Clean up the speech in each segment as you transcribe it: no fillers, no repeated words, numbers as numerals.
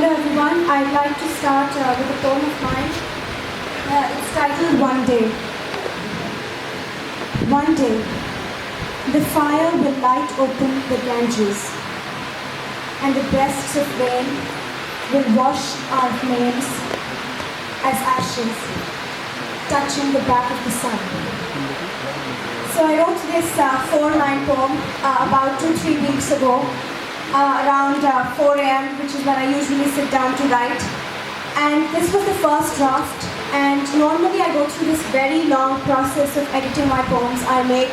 Hello everyone, I'd like to start with a poem of mine. It's titled One Day. One day, the fire will light open the Ganges, and the breasts of rain will wash our names as ashes, touching the back of the sun. So I wrote this 4-line poem about 2-3 weeks ago, around 4 a.m., which is when I usually sit down to write. And this was the first draft, and normally I go through this very long process of editing my poems. I make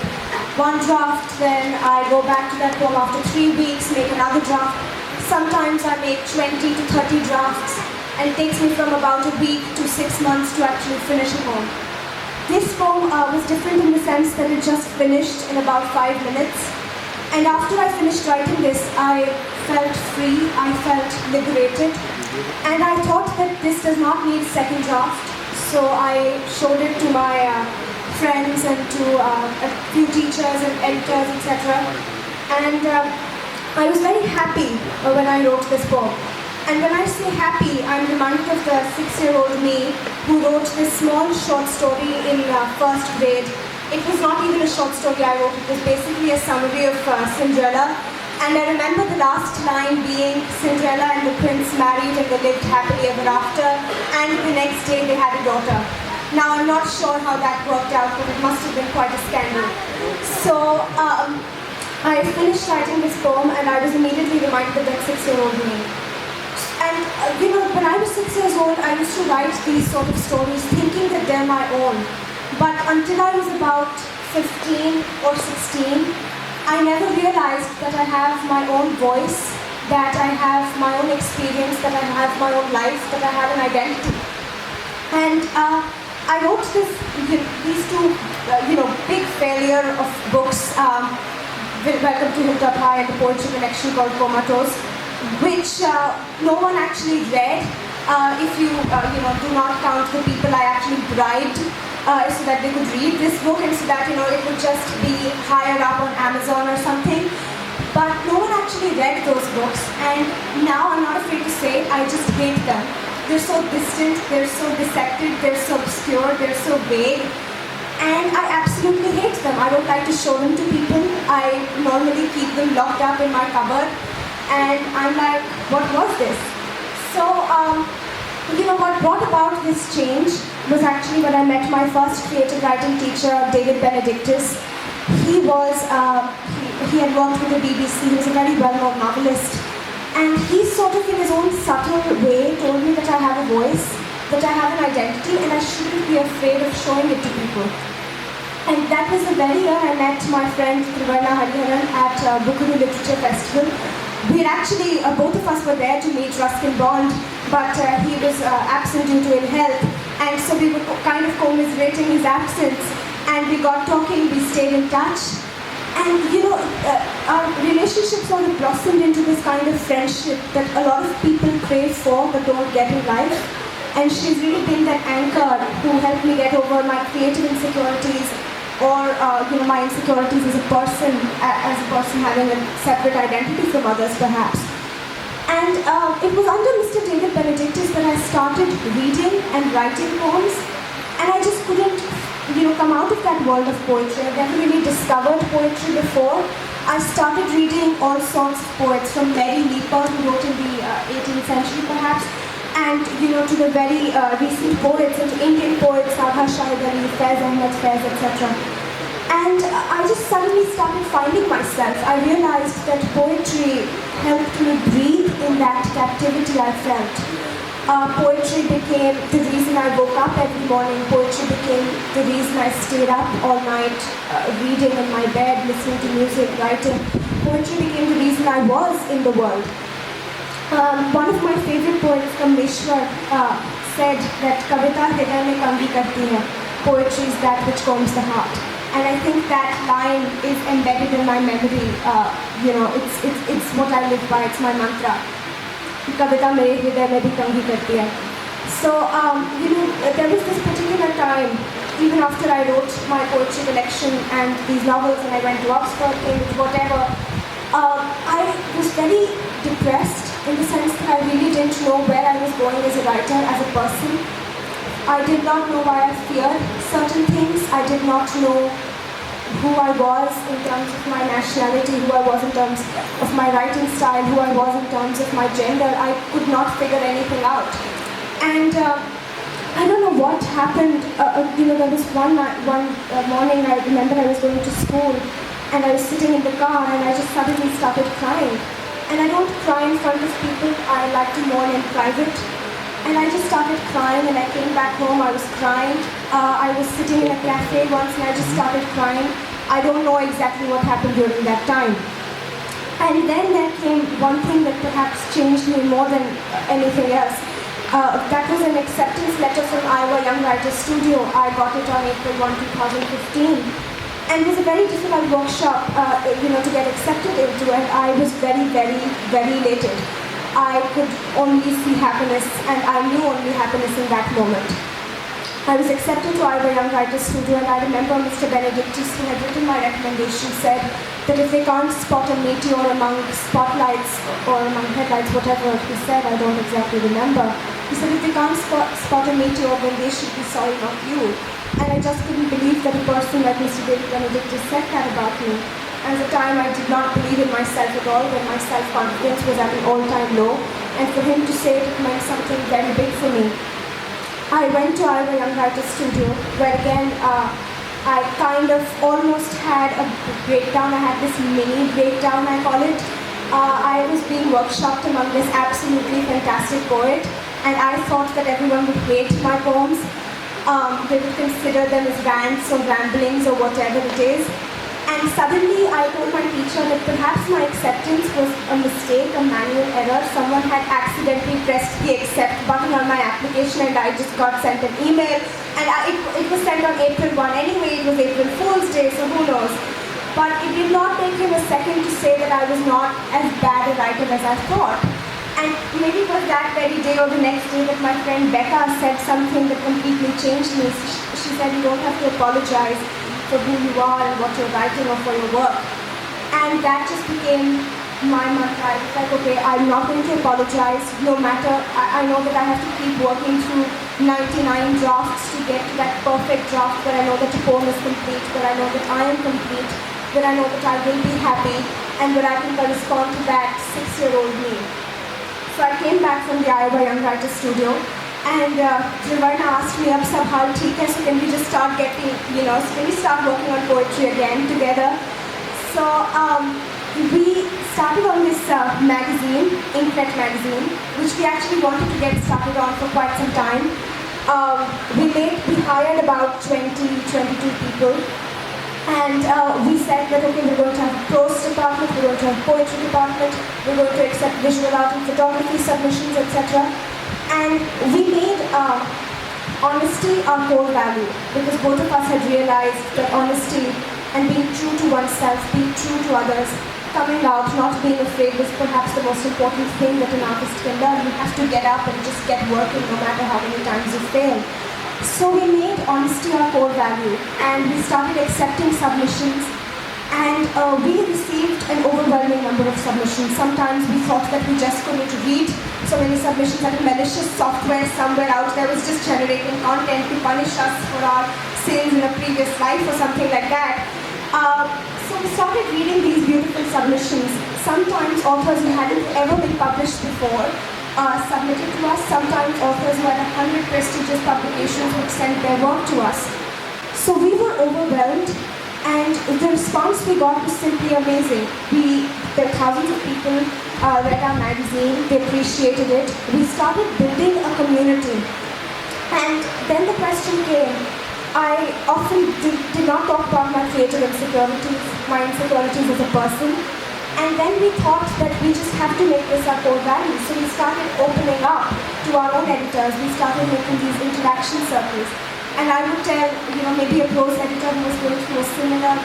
one draft, then I go back to that poem after 3 weeks, make another draft. Sometimes I make 20 to 30 drafts, and it takes me from about a week to 6 months to actually finish a poem. This poem was different in the sense that it just finished in about 5 minutes. And after I finished writing this, I felt free, I felt liberated. And I thought that this does not need a second draft. So I showed it to my friends and to a few teachers and editors, etc. And I was very happy when I wrote this poem. And when I say happy, I'm reminded of the 6-year-old me who wrote this small short story in first grade. It was not even a short story I wrote, it was basically a summary of Cinderella. And I remember the last line being Cinderella and the prince married and they lived happily ever after, and the next day they had a daughter. Now I'm not sure how that worked out, but it must have been quite a scandal. So I finished writing this poem and I was immediately reminded of that 6-year-old me. And when I was 6 years old, I used to write these sort of stories thinking that they're my own. But until I was about 15 or 16, I never realized that I have my own voice, that I have my own experience, that I have my own life, that I have an identity. And I wrote these two, big failure of books, Welcome to Khetarpal and the poetry collection called Comatose, which no one actually read. If you do not count the people I actually bribed so that they could read this book and so that it would just be higher up on Amazon or something. But no one actually read those books, and now I'm not afraid to say it, I just hate them. They're so distant, they're so deceptive, they're so obscure, they're so vague, and I absolutely hate them. I don't like to show them to people. I normally keep them locked up in my cupboard, and I'm like, what was this? So, what brought about this change was actually when I met my first creative writing teacher, David Benedictus. He had worked with the BBC, he was a very well-known novelist. And he sort of in his own subtle way told me that I have a voice, that I have an identity, and I shouldn't be afraid of showing it to people. And that was the very year I met my friend Trivarna Hariharan at Bukuru Literature Festival. We had actually, both of us were there to meet Ruskin Bond, but he was absent due to ill health, and so we were kind of commiserating his absence, and we got talking, we stayed in touch, and our relationship sort of blossomed into this kind of friendship that a lot of people crave for but don't get in life. And she's really been that anchor who helped me get over my creative insecurities, or my insecurities as a person having a separate identity from others perhaps. And it was under Mr. David Benedictus that I started reading and writing poems, and I just couldn't come out of that world of poetry. I never really discovered poetry before. I started reading all sorts of poets, from Mary Leaper, who wrote in the 18th century perhaps, and to the very recent poets, and Indian poets, Abha Shahid Ali, Faiz Ahmed Faiz, etc. And I just suddenly started finding myself. I realized that poetry helped me breathe in that captivity I felt. Poetry became the reason I woke up every morning. Poetry became the reason I stayed up all night, reading in my bed, listening to music, writing. Poetry became the reason I was in the world. One of my favorite poets from Mishra said that Kavita hriday mein kambi karti hai. Poetry is that which calms the heart. And I think that line is embedded in my memory. It's what I live by, it's my mantra. Kavita mere hriday mein bhi kambi karti hai. So, there was this particular time, even after I wrote my poetry collection and these novels, and I went to Oxford, Cambridge, whatever, I was very depressed in the sense that I really didn't know where I was going as a writer, as a person. I did not know why I feared certain things. I did not know who I was in terms of my nationality, who I was in terms of my writing style, who I was in terms of my gender. I could not figure anything out. And I don't know what happened. There was one morning I remember I was going to school and I was sitting in the car and I just suddenly started crying. And I don't cry in front of people. I like to mourn in private. And I just started crying and I came back home, I was crying. I was sitting in a cafe once and I just started crying. I don't know exactly what happened during that time. And then there came one thing that perhaps changed me more than anything else. That was an acceptance letter from Iowa Young Writers Studio. I got it on April 1, 2015. And it was a very difficult workshop to get accepted into, and I was very, very, very elated. I could only see happiness, and I knew only happiness in that moment. I was accepted to Iowa Young Writers Studio, and I remember Mr. Benedictus, who had written my recommendation, said that if they can't spot a meteor among spotlights or among headlights, whatever he said, I don't exactly remember. He said if they can't spot a meteor, then they should be sorry, not you. And I just couldn't believe that a person like Mr. David Benedictus said that about me. At the time, I did not believe in myself at all, when my self-confidence was at an all-time low. And for him to say it meant something very big for me. I went to Iowa Young Writers Studio, where again, I kind of almost had a breakdown. I had this mini breakdown, I call it. I was being workshopped among this absolutely fantastic poet, and I thought that everyone would hate my poems. They would consider them as rants or ramblings or whatever it is. And suddenly I told my teacher that perhaps my acceptance was a mistake, a manual error. Someone had accidentally pressed the accept button on my application and I just got sent an email. And it was sent on April 1 anyway, it was April Fool's Day, so who knows. But it did not take him a second to say that I was not as bad a writer as I thought. And maybe it was that very day or the next day that my friend Becca said something that completely changed me. She said, you don't have to apologize for who you are and what you're writing or for your work. And that just became my mantra. It's like, okay, I'm not going to apologize no matter, I know that I have to keep working through 99 drafts to get to that perfect draft where I know that the poem is complete, where I know that I am complete, where I know that I will be happy, and where I can correspond to that 6-year-old me. So I came back from the Iowa Young Writers Studio, and Devanshi asked me, "Ab sab haal theek hai, so can we just start getting, so can we start working on poetry again together?" So we started on this magazine, Inknet magazine, which we actually wanted to get started on for quite some time. We hired about 22 people. And we said that, okay, we're going to have a prose department, we're going to have a poetry department, we're going to accept visual art and photography submissions, etc. And we made honesty our core value, because both of us had realized that honesty and being true to oneself, being true to others, coming out, not being afraid was perhaps the most important thing that an artist can learn. You have to get up and just get working no matter how many times you fail. So we made honesty our core value, and we started accepting submissions, and we received an overwhelming number of submissions. Sometimes we thought that we just couldn't read so many submissions, that a malicious software somewhere out there was just generating content to punish us for our sins in a previous life or something like that. So we started reading these beautiful submissions. Sometimes authors who hadn't ever been published before submitted to us. Sometimes authors who had 100 prestigious publications would send their work to us. So we were overwhelmed, and the response we got was simply amazing. There were thousands of people read our magazine, they appreciated it. We started building a community. And then the question came. I often did not talk about my creative insecurities, my insecurities as a person. And then we thought that we just have to make this our core value. So we started opening up to our own editors. We started making these interaction circles. And I would tell, maybe a prose editor who was going through a similar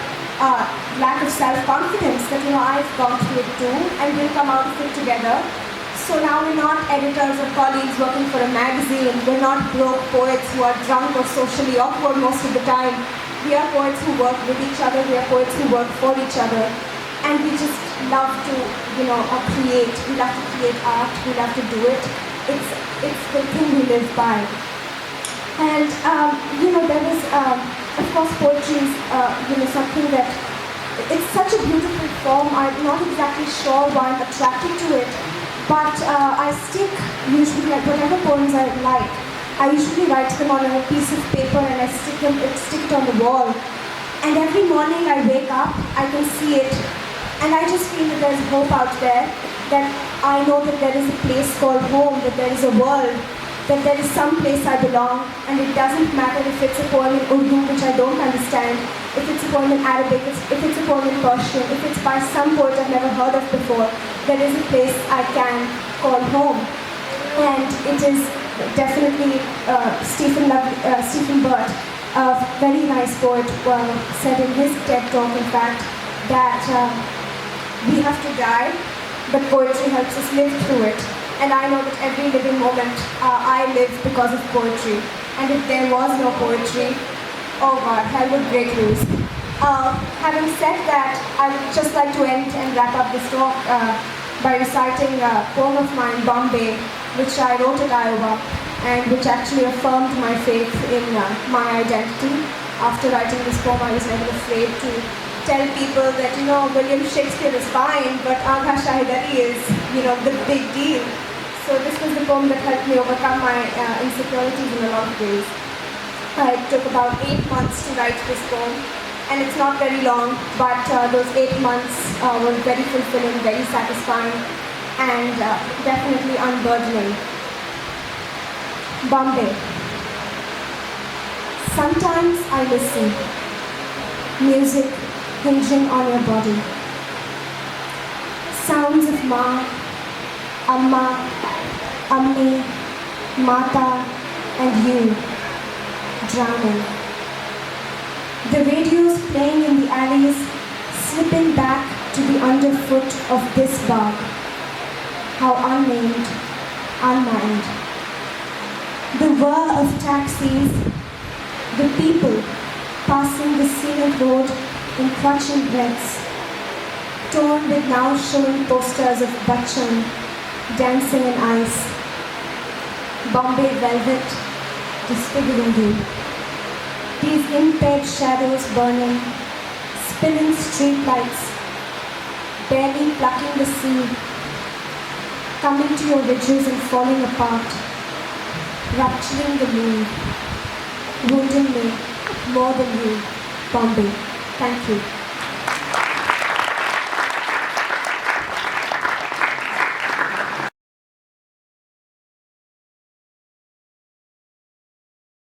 lack of self-confidence that, I've gone through it too, and we'll come out of it together. So now we're not editors or colleagues working for a magazine. We're not broke poets who are drunk or socially awkward most of the time. We are poets who work with each other. We are poets who work for each other. And we just love to, create. We love to create art. We love to do it. it's the thing we live by. And there was, of course, poetry is something that it's such a beautiful form. I'm not exactly sure why I'm attracted to it, but I stick usually like whatever poems I like. I usually write them on a piece of paper and I stick it on the wall. And every morning I wake up, I can see it, and I just feel that there's hope out there, that I know that there is a place called home, that there is a world, that there is some place I belong, and it doesn't matter if it's a poem in Urdu, which I don't understand, if it's a poem in Arabic, if it's a poem in Persian, if it's by some poet I've never heard of before, there is a place I can call home. And it is definitely Stephen Burt, a very nice poet, said in his TED talk, in fact, that we have to die, but poetry helps us live through it. And I know that every living moment I live because of poetry. And if there was no poetry, oh God, hell would break loose. Having said that, I would just like to end and wrap up this talk by reciting a poem of mine, Bombay, which I wrote at Iowa, and which actually affirmed my faith in my identity. After writing this poem, I was never afraid to tell people that, William Shakespeare is fine, but Agha Shahidari is, the big deal. So this was the poem that helped me overcome my insecurities in a lot of ways. It took about 8 months to write this poem, and it's not very long, but those 8 months were very fulfilling, very satisfying, and definitely unburdening. Bombay. Sometimes I listen. Music hinging on your body. Sounds of Ma, Amma, Ammi, Mata, and you drowning. The radios playing in the alleys, slipping back to the underfoot of this bog. How unnamed, unmined. The whir of taxis, the people passing the scenic road in clutching breaths, torn with now showing posters of Bachchan dancing in ice. Bombay velvet disfiguring you. These impaired shadows burning, spinning streetlights, barely plucking the sea, coming to your ridges and falling apart, rupturing the moon, wounding me more than you, Bombay. Thank you.